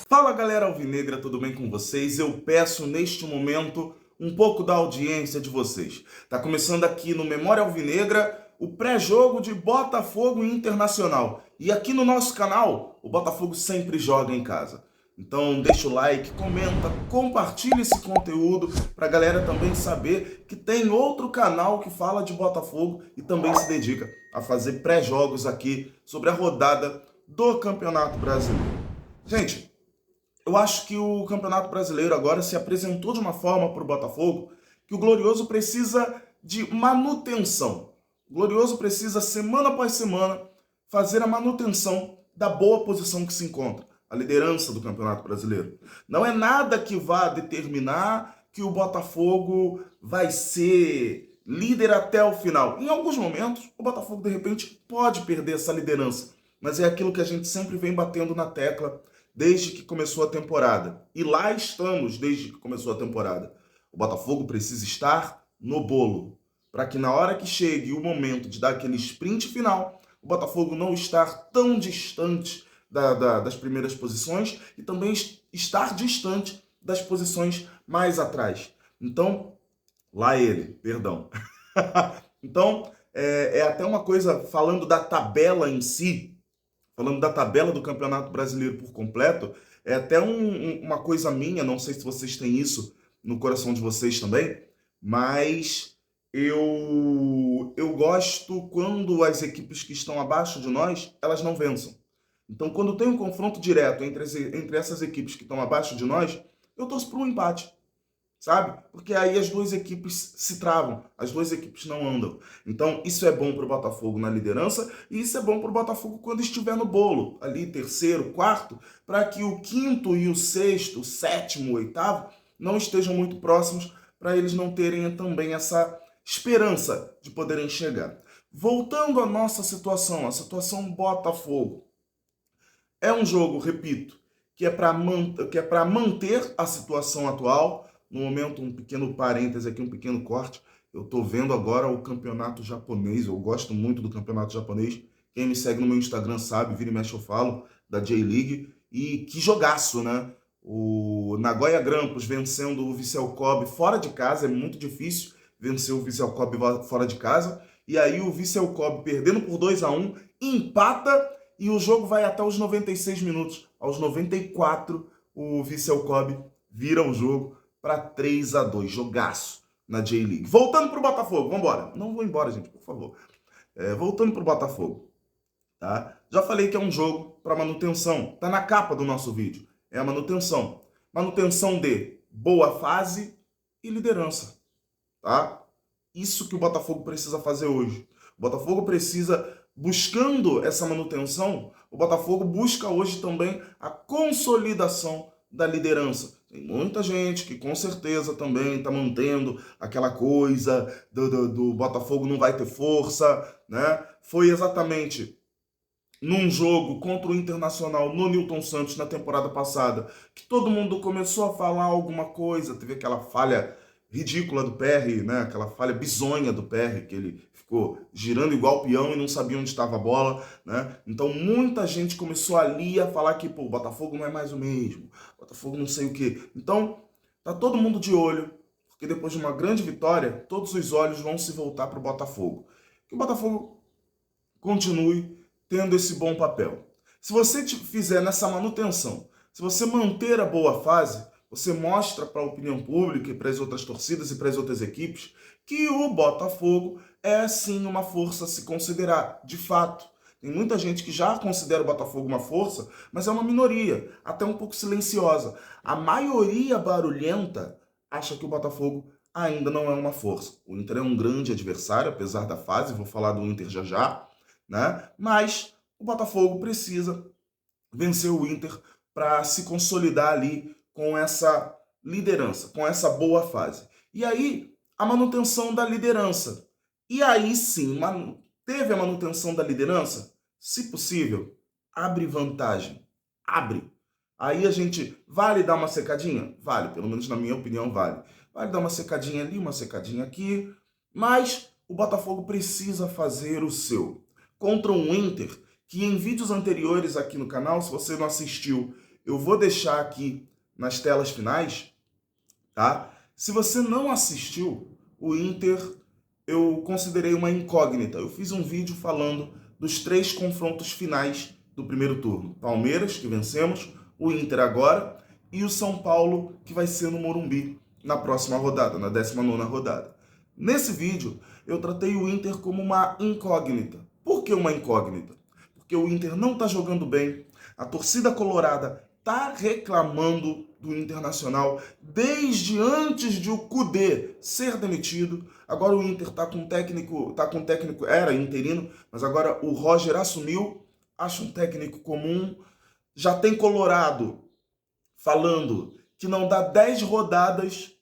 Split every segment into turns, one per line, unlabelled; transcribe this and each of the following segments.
Fala galera alvinegra, tudo bem com vocês? Eu peço neste momento um pouco da audiência de vocês. Tá começando aqui no Memória Alvinegra o pré-jogo de Botafogo e Internacional. E aqui no nosso canal, o Botafogo sempre joga em casa. Então deixa o like, comenta, compartilha esse conteúdo para a galera também saber que tem outro canal que fala de Botafogo e também se dedica a fazer pré-jogos aqui sobre a rodada do Campeonato Brasileiro. Gente, eu acho que o Campeonato Brasileiro agora se apresentou de uma forma para o Botafogo que o Glorioso precisa de manutenção. O Glorioso precisa, semana após semana, fazer a manutenção da boa posição que se encontra, a liderança do Campeonato Brasileiro. Não é nada que vá determinar que o Botafogo vai ser líder até o final. Em alguns momentos, o Botafogo, de repente, pode perder essa liderança, mas é aquilo que a gente sempre vem batendo na tecla desde que começou a temporada. E lá estamos desde que começou a temporada. O Botafogo precisa estar no bolo, para que na hora que chegue o momento de dar aquele sprint final, o Botafogo não estar tão distante das primeiras posições e também estar distante das posições mais atrás. Então, perdão. Então, é até uma coisa, falando da tabela em si, falando da tabela do Campeonato Brasileiro por completo, é até uma coisa minha, não sei se vocês têm isso no coração de vocês também, mas eu gosto quando as equipes que estão abaixo de nós, elas não vençam. Então, quando tem um confronto direto entre essas equipes que estão abaixo de nós, eu torço por um empate, sabe? Porque aí as duas equipes se travam, as duas equipes não andam. Então, isso é bom para o Botafogo na liderança e isso é bom para o Botafogo quando estiver no bolo, ali terceiro, quarto, para que o quinto e o sexto, o sétimo, o oitavo não estejam muito próximos, para eles não terem também essa esperança de poderem chegar. Voltando à nossa situação, a situação Botafogo. É um jogo, repito, que é para manter a situação atual. No momento, um pequeno parêntese aqui, um pequeno corte. Eu estou vendo agora o campeonato japonês. Eu gosto muito do campeonato japonês. Quem me segue no meu Instagram sabe, vira e mexe eu falo, da J-League. E que jogaço, né? O Nagoya Grampus vencendo o Vissel Kobe fora de casa. É muito difícil vencer o Vissel Kobe fora de casa. E aí o Vissel Kobe perdendo por 2-1, empata e o jogo vai até os 96 minutos. Aos 94, o Vissel Kobe vira o jogo para 3-2. Jogaço na J-League. Voltando para o Botafogo, vamos embora. Não vou embora, gente, por favor. Voltando para o Botafogo. Tá? Já falei que é um jogo para manutenção. Tá na capa do nosso vídeo. É a manutenção. Manutenção de boa fase e liderança. Tá? Isso que o Botafogo precisa fazer hoje. O Botafogo precisa, buscando essa manutenção, o Botafogo busca hoje também a consolidação da liderança. Tem muita gente que com certeza também está mantendo aquela coisa do Botafogo não vai ter força, né? Foi exatamente num jogo contra o Internacional no Newton Santos na temporada passada que todo mundo começou a falar alguma coisa, teve aquela falha ridícula do PR, né? Aquela falha bizonha do PR, que ele ficou girando igual peão e não sabia onde estava a bola, né? Então muita gente começou ali a falar que pô, o Botafogo não é mais o mesmo, o Botafogo não sei o quê. Então tá todo mundo de olho, porque depois de uma grande vitória, todos os olhos vão se voltar para o Botafogo. Que o Botafogo continue tendo esse bom papel. Se você fizer nessa manutenção, se você manter a boa fase, você mostra para a opinião pública e para as outras torcidas e para as outras equipes que o Botafogo é sim uma força a se considerar, de fato. Tem muita gente que já considera o Botafogo uma força, mas é uma minoria, até um pouco silenciosa. A maioria barulhenta acha que o Botafogo ainda não é uma força. O Inter é um grande adversário, apesar da fase, vou falar do Inter já já, né? Mas o Botafogo precisa vencer o Inter para se consolidar ali com essa liderança, com essa boa fase. E aí, a manutenção da liderança. E aí sim, teve a manutenção da liderança? Se possível, abre vantagem. Abre. Aí a gente, vale dar uma secadinha? Vale, pelo menos na minha opinião vale. Vale dar uma secadinha ali, uma secadinha aqui, mas o Botafogo precisa fazer o seu. Contra um Inter que em vídeos anteriores aqui no canal, se você não assistiu, eu vou deixar aqui nas telas finais, tá? Se você não assistiu, o Inter eu considerei uma incógnita. Eu fiz um vídeo falando dos 3 confrontos finais do primeiro turno. Palmeiras, que vencemos, o Inter agora e o São Paulo, que vai ser no Morumbi na próxima rodada, na 19ª rodada. Nesse vídeo, eu tratei o Inter como uma incógnita. Por que uma incógnita? Porque o Inter não está jogando bem, a torcida colorada está reclamando do Internacional desde antes de o Kudê ser demitido. Agora o Inter está com um técnico, era interino, mas agora o Roger assumiu, acha um técnico comum, já tem colorado falando que não dá 10 rodadas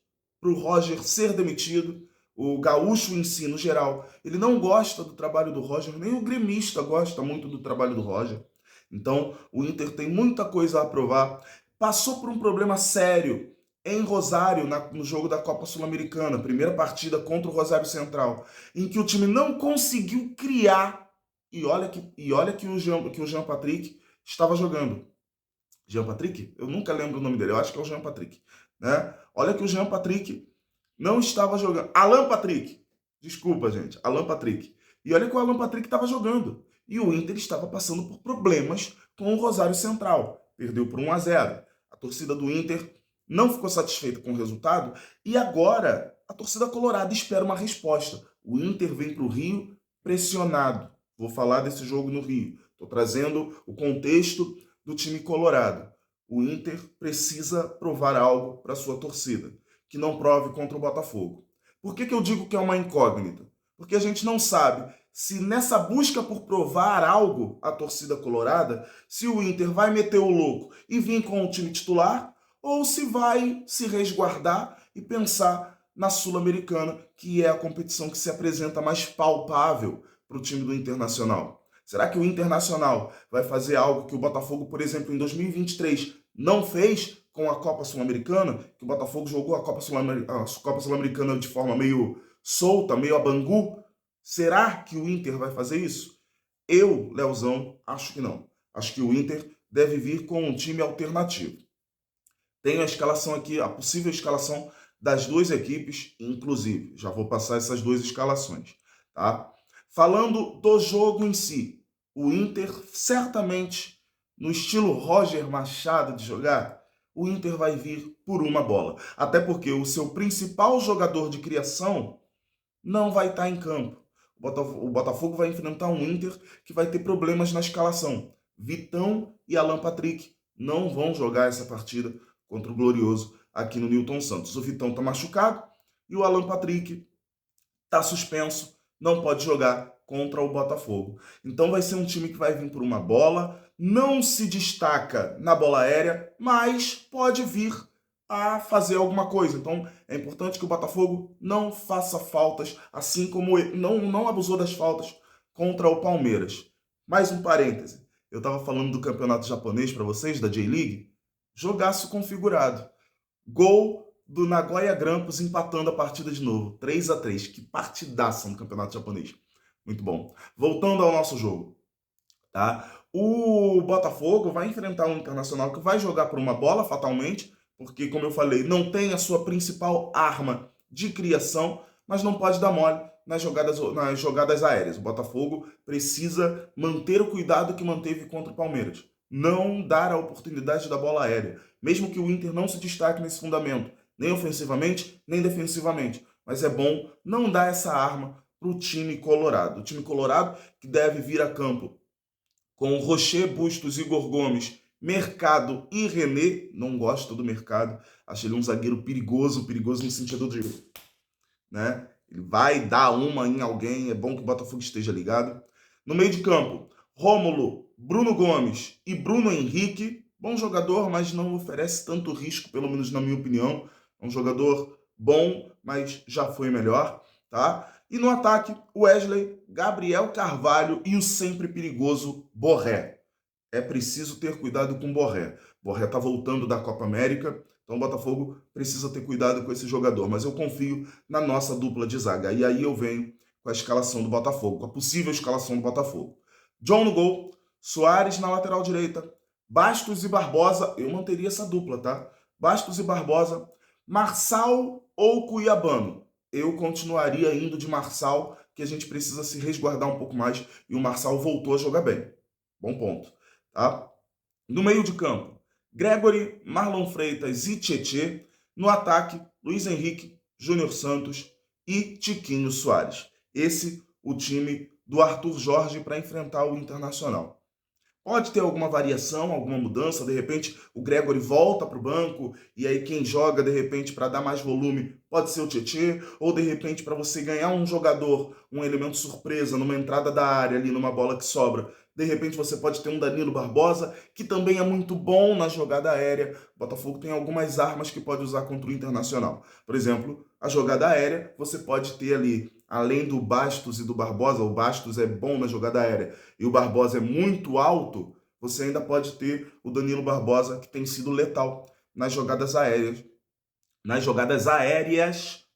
para o Roger ser demitido. O gaúcho em si, no geral, ele não gosta do trabalho do Roger, nem o gremista gosta muito do trabalho do Roger. Então, o Inter tem muita coisa a aprovar. Passou por um problema sério em Rosário, no jogo da Copa Sul-Americana, primeira partida contra o Rosário Central, em que o time não conseguiu criar. E olha que o Jean Patrick estava jogando. Jean Patrick? Eu nunca lembro o nome dele, eu acho que é o Jean Patrick. Né? Olha que o Jean Patrick não estava jogando. Alan Patrick. Desculpa, gente. Alan Patrick. E olha que o Alan Patrick estava jogando. E o Inter estava passando por problemas com o Rosário Central. Perdeu por 1-0. A torcida do Inter não ficou satisfeita com o resultado. E agora a torcida colorada espera uma resposta. O Inter vem para o Rio pressionado. Vou falar desse jogo no Rio. Estou trazendo o contexto do time colorado. O Inter precisa provar algo para sua torcida, que não prove contra o Botafogo. Por que eu digo que é uma incógnita? Porque a gente não sabe se nessa busca por provar algo à torcida colorada, se o Inter vai meter o louco e vir com o time titular, ou se vai se resguardar e pensar na Sul-Americana, que é a competição que se apresenta mais palpável para o time do Internacional. Será que o Internacional vai fazer algo que o Botafogo, por exemplo, em 2023 não fez com a Copa Sul-Americana? Que o Botafogo jogou a Copa Sul-Americana de forma meio solta, meio a Bangu? Será que o Inter vai fazer isso? Eu, Leozão, acho que não. Acho que o Inter deve vir com um time alternativo. Tenho a escalação aqui, a possível escalação das 2 equipes, inclusive. Já vou passar essas 2 escalações, tá? Falando do jogo em si, o Inter certamente, no estilo Roger Machado de jogar, o Inter vai vir por uma bola. Até porque o seu principal jogador de criação não vai estar em campo. O Botafogo vai enfrentar um Inter que vai ter problemas na escalação. Vitão e Alan Patrick não vão jogar essa partida contra o Glorioso aqui no Newton Santos. O Vitão está machucado e o Alan Patrick está suspenso, não pode jogar contra o Botafogo. Então vai ser um time que vai vir por uma bola, não se destaca na bola aérea, mas pode vir a fazer alguma coisa. Então é importante que o Botafogo não faça faltas, assim como não abusou das faltas contra o Palmeiras. Mais um parêntese. Eu estava falando do campeonato japonês para vocês, da J-League. Jogaço configurado. Gol do Nagoya Grampus empatando a partida de novo. 3-3. Que partidaça no campeonato japonês. Muito bom. Voltando ao nosso jogo. Tá? O Botafogo vai enfrentar um Internacional que vai jogar por uma bola, fatalmente, porque, como eu falei, não tem a sua principal arma de criação, mas não pode dar mole nas jogadas aéreas. O Botafogo precisa manter o cuidado que manteve contra o Palmeiras. Não dar a oportunidade da bola aérea. Mesmo que o Inter não se destaque nesse fundamento, nem ofensivamente, nem defensivamente. Mas é bom não dar essa arma para o time colorado. O time colorado que deve vir a campo com Rocher, Bustos, Igor Gomes, Mercado e René. Não gosto do Mercado. Acho ele um zagueiro perigoso no sentido de... né? Ele vai dar uma em alguém. É bom que o Botafogo esteja ligado. No meio de campo, Rômulo, Bruno Gomes e Bruno Henrique. Bom jogador, mas não oferece tanto risco, pelo menos na minha opinião. É um jogador bom, mas já foi melhor, tá? E no ataque, Wesley, Gabriel Carvalho e o sempre perigoso Borré. É preciso ter cuidado com Borré. Borré tá voltando da Copa América, então o Botafogo precisa ter cuidado com esse jogador. Mas eu confio na nossa dupla de zaga. E aí eu venho com a escalação do Botafogo, com a possível escalação do Botafogo. John no gol, Soares na lateral direita, Bastos e Barbosa, eu manteria essa dupla, tá? Bastos e Barbosa, Marçal ou Cuiabano? Eu continuaria indo de Marçal, que a gente precisa se resguardar um pouco mais, e o Marçal voltou a jogar bem. Bom ponto, tá? No meio de campo, Gregory, Marlon Freitas e Tietê. No ataque, Luiz Henrique, Júnior Santos e Tiquinho Soares. Esse o time do Arthur Jorge para enfrentar o Internacional. Pode ter alguma variação, alguma mudança, de repente o Gregory volta para o banco e aí quem joga de repente para dar mais volume pode ser o Tietê, ou de repente para você ganhar um jogador, um elemento surpresa numa entrada da área ali, numa bola que sobra, de repente você pode ter um Danilo Barbosa, que também é muito bom na jogada aérea. O Botafogo tem algumas armas que pode usar contra o Internacional. Por exemplo, a jogada aérea, você pode ter ali, além do Bastos e do Barbosa, o Bastos é bom na jogada aérea e o Barbosa é muito alto, você ainda pode ter o Danilo Barbosa, que tem sido letal nas jogadas aéreas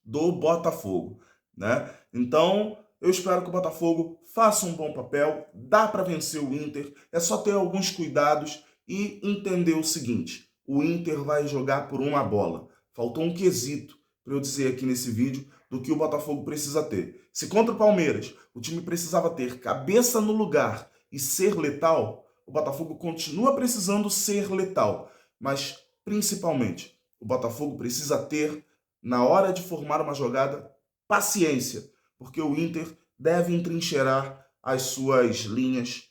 do Botafogo, né? Então, eu espero que o Botafogo faça um bom papel, dá para vencer o Inter, é só ter alguns cuidados e entender o seguinte, o Inter vai jogar por uma bola. Faltou um quesito para eu dizer aqui nesse vídeo do que o Botafogo precisa ter. Se contra o Palmeiras o time precisava ter cabeça no lugar e ser letal, o Botafogo continua precisando ser letal, mas principalmente o Botafogo precisa ter, na hora de formar uma jogada, paciência, porque o Inter deve entrincheirar as suas linhas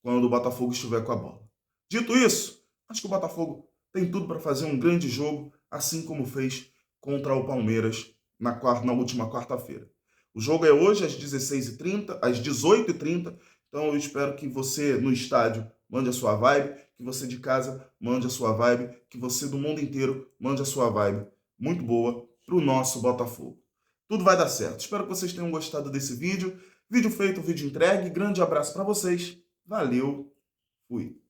quando o Botafogo estiver com a bola. Dito isso, acho que o Botafogo tem tudo para fazer um grande jogo, assim como fez contra o Palmeiras na última quarta-feira. O jogo é hoje às 16h30, às 18h30, então eu espero que você no estádio mande a sua vibe, que você de casa mande a sua vibe, que você do mundo inteiro mande a sua vibe muito boa para o nosso Botafogo. Tudo vai dar certo. Espero que vocês tenham gostado desse vídeo. Vídeo feito, vídeo entregue. Grande abraço para vocês. Valeu. Fui.